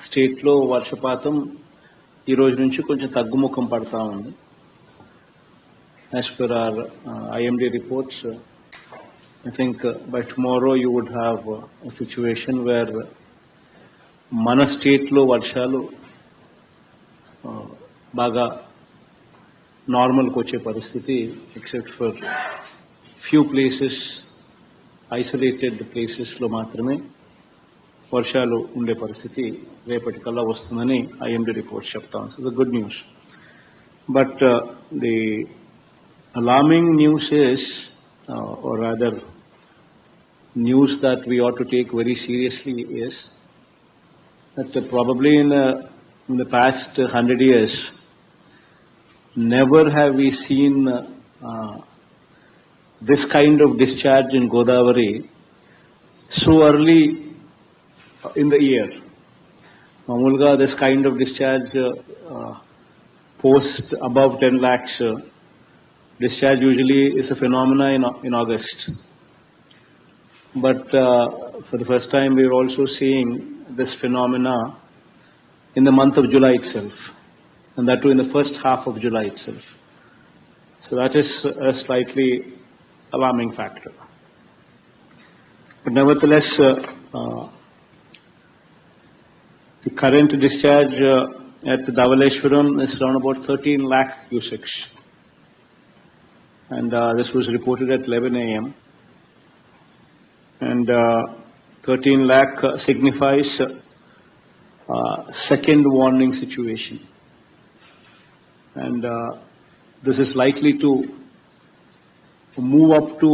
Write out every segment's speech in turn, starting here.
స్టేట్లో వర్షపాతం ఈ రోజు నుంచి కొంచెం తగ్గుముఖం పడతా ఉంది. As per our IMD reports, I think by tomorrow you would have a situation where మన స్టేట్లో వర్షాలు బాగా నార్మల్కి వచ్చే పరిస్థితి, except for few places, isolated ప్లేసెస్లో మాత్రమే వర్షాలు ఉండే పరిస్థితి రేపటికల్లా వస్తుందని ఐఎండీ రిపోర్ట్స్ చెప్తాను. So good news. But the alarming news is, or rather news that we ought to take very seriously is that probably in the past 100 years, never have we seen this kind of discharge in Godavari so early in the year. Mamulga, this kind of discharge post above 10 lakhs discharge usually is a phenomena in August. But for the first time we are also seeing this phenomena in the month of July itself, and that too in the first half of July itself. So that is a slightly alarming factor. But nevertheless, the current discharge at Dhavaleshwaram is around about 13 lakh cusecs. And this was reported at 11 a.m. And 13 lakh signifies second warning situation. And this is likely to move up to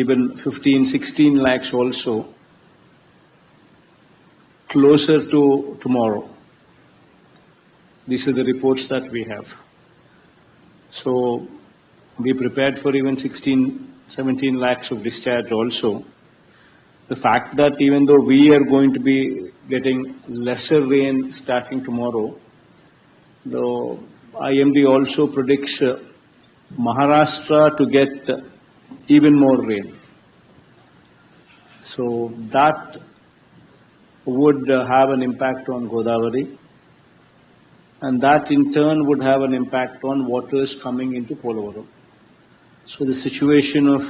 even 15, 16 lakhs also closer to tomorrow. These are the reports that we have. So be prepared for even 16, 17 lakhs of discharge also. The fact that even though we are going to be getting lesser rain starting tomorrow, though IMD also predicts Maharashtra to get even more rain. So that would have an impact on Godavari, and that in turn would have an impact on waters coming into Polavaram. So the situation of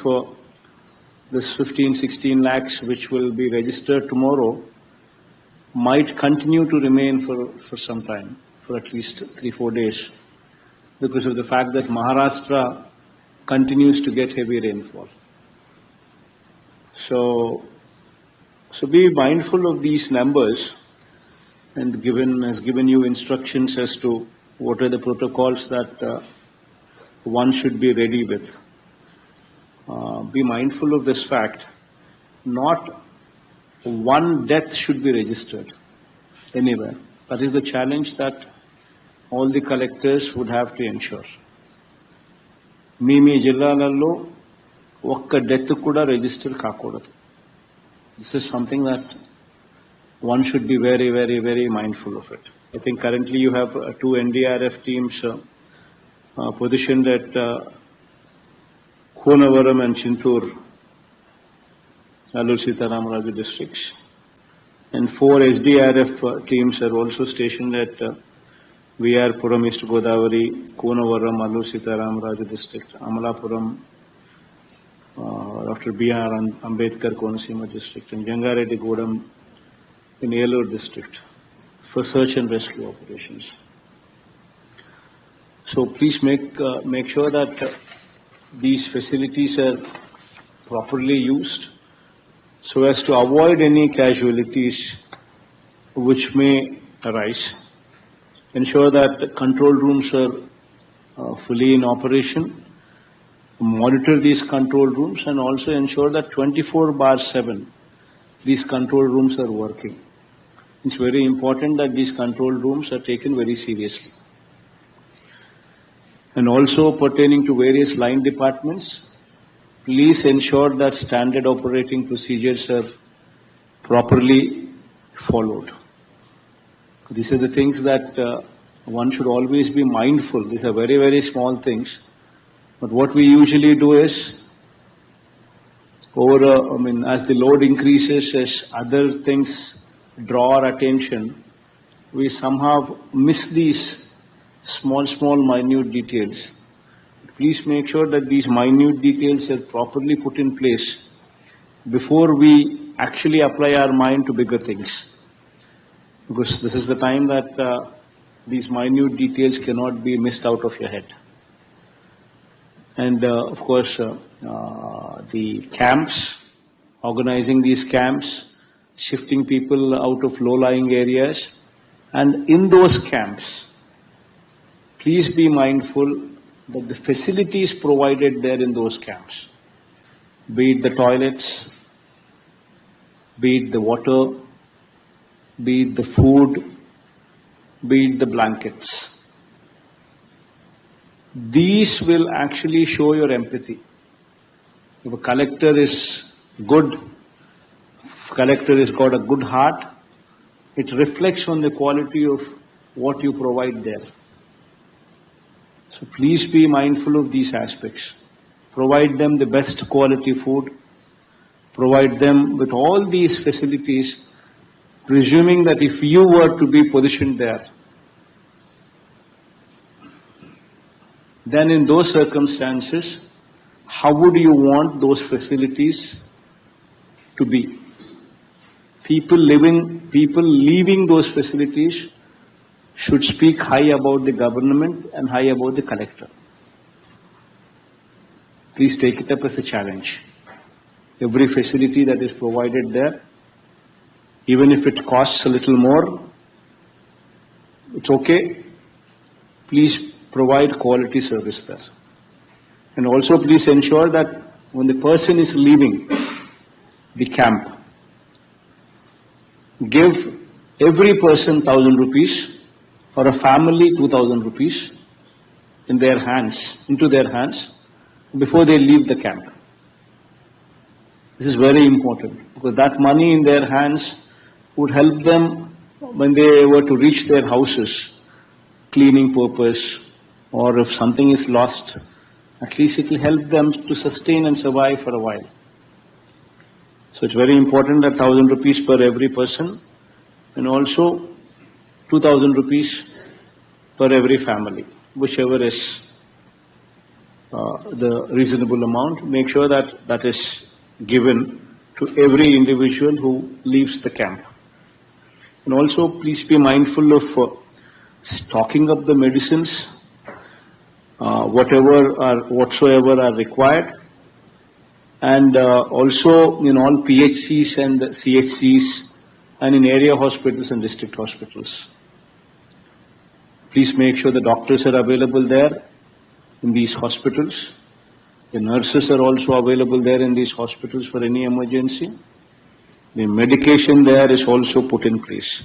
this 15, 16 lakhs which will be registered tomorrow might continue to remain for some time, for at least 3-4 days, because of the fact that Maharashtra continues to get heavy rainfall. So be mindful of these numbers, and has given you instructions as to what are the protocols that one should be ready with. Be mindful of this fact. Not one death should be registered anywhere. That is the challenge that all the collectors would have to ensure. మీ జిల్లాలలో ఒక్క death కూడా register కాకూడదు. This is something that one should be very, very, very mindful of it. I think currently you have 2 NDRF teams positioned at Konavaram and Chintur, Allur Sita Ramaraju districts. And 4 SDRF teams are also stationed at VR Puram East Godavari, Konavaram, Allur Sita Ramaraju district, Amalapuram, Dr. B.R. Ambedkar Konasima district, and Jangareddy Godam in Elur district for search and rescue operations. So please make sure that these facilities are properly used so as to avoid any casualties which may arise. Ensure that control rooms are fully in operation. Monitor these control rooms and also ensure that 24/7 these control rooms are working. It's very important that these control rooms are taken very seriously. And also pertaining to various line departments, please ensure that standard operating procedures are properly followed. These are the things that one should always be mindful. These are very, very small things. But what we usually do is, as the load increases, as other things draw our attention, we somehow miss these small, minute details. Please make sure that these minute details are properly put in place before we actually apply our mind to bigger things. Because this is the time that these minute details cannot be missed out of your head. And of course, the camps, organizing these camps, shifting people out of low-lying areas, and in those camps, please be mindful that the facilities provided there in those camps, be it the toilets, be it the water, be it the food, be it the blankets. These will actually show your empathy. If a collector is good, if a collector has got a good heart, it reflects on the quality of what you provide there. So please be mindful of these aspects. Provide them the best quality food. Provide them with all these facilities, presuming that if you were to be positioned there, then in those circumstances, how would you want those facilities to be? People leaving those facilities should speak high about the government and high about the collector. Please take it up as a challenge. Every facility that is provided there, even if it costs a little more, it's okay. Please provide quality service there. And also please ensure that when the person is leaving the camp, give every person 1,000 rupees or a family 2,000 rupees into their hands before they leave the camp. This is very important because that money in their hands would help them when they were to reach their houses, cleaning purpose, or if something is lost, at least it will help them to sustain and survive for a while. So it's very important that 1,000 rupees per every person and also 2,000 rupees per every family, whichever is the reasonable amount. Make sure that that is given to every individual who leaves the camp. And also please be mindful of stocking up the medicines, whatsoever are required, and also in all PHCs and CHCs and in area hospitals and district hospitals. Please make sure the doctors are available there in these hospitals. The nurses are also available there in these hospitals for any emergency. The medication there is also put in place.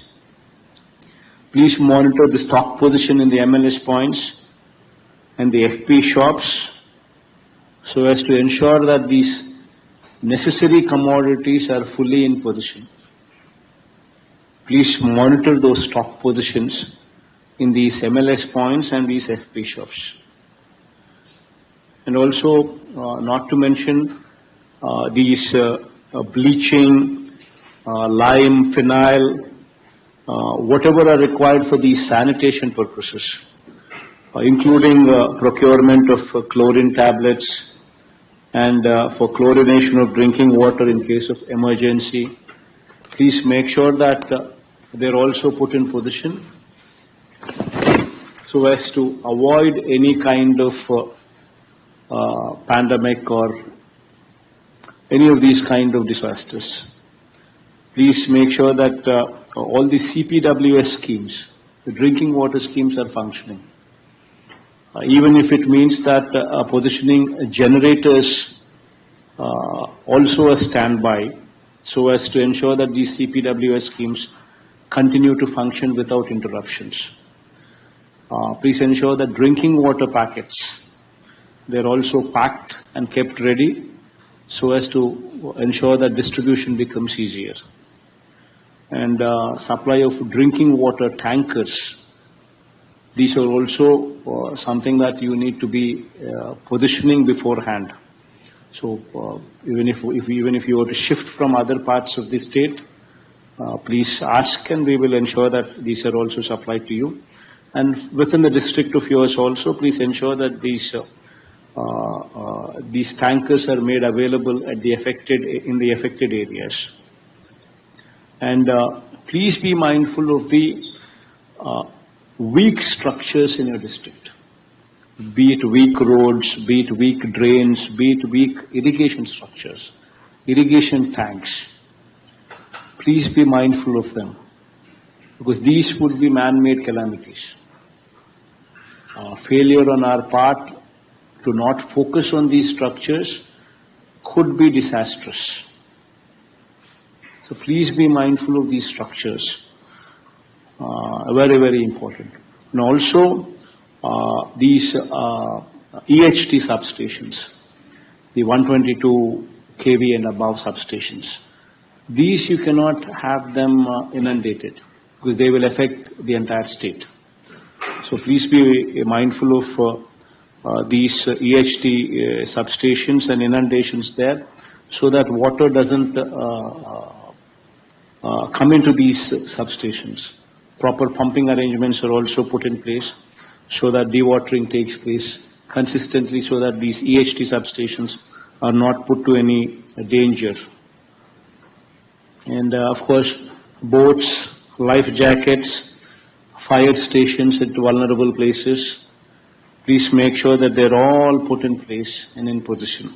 Please monitor the stock position in the MLS points and the FP shops so as to ensure that these necessary commodities are fully in position. Please monitor those stock positions in these MLS points and these FP shops. And also, not to mention these bleaching, lime, phenyl, whatever are required for these sanitation purposes, including procurement of chlorine tablets and for chlorination of drinking water in case of emergency. Please make sure that they're also put in position so as to avoid any kind of pandemic or any of these kind of disasters. Please make sure that all the CPWS schemes, the drinking water schemes, are functioning. Even if it means that positioning generators also a standby so as to ensure that these CPWS schemes continue to function without interruptions. Please ensure that drinking water packets, they're also packed and kept ready so as to ensure that distribution becomes easier. And supply of drinking water tankers, these are also something that you need to be positioning beforehand. So even if you were to shift from other parts of the state, please ask and we will ensure that these are also supplied to you. And within the district of yours also, please ensure that these tankers are made available at in the affected areas. And please be mindful of the weak structures in your district, be it weak roads, be it weak drains, be it weak irrigation structures, irrigation tanks. Please be mindful of them, because these would be man-made calamities. Failure on our part to not focus on these structures could be disastrous. So please be mindful of these structures. Very, very important. And also these EHT substations, the 122 kV and above substations. These you cannot have them inundated, because they will affect the entire state. So please be mindful of these EHT substations and inundations there, so that water doesn't come into these substations. Proper pumping arrangements are also put in place so that dewatering takes place consistently, so that these EHT substations are not put to any danger. And of course, boats, life jackets, fire stations at vulnerable places, please make sure that they're all put in place and in position.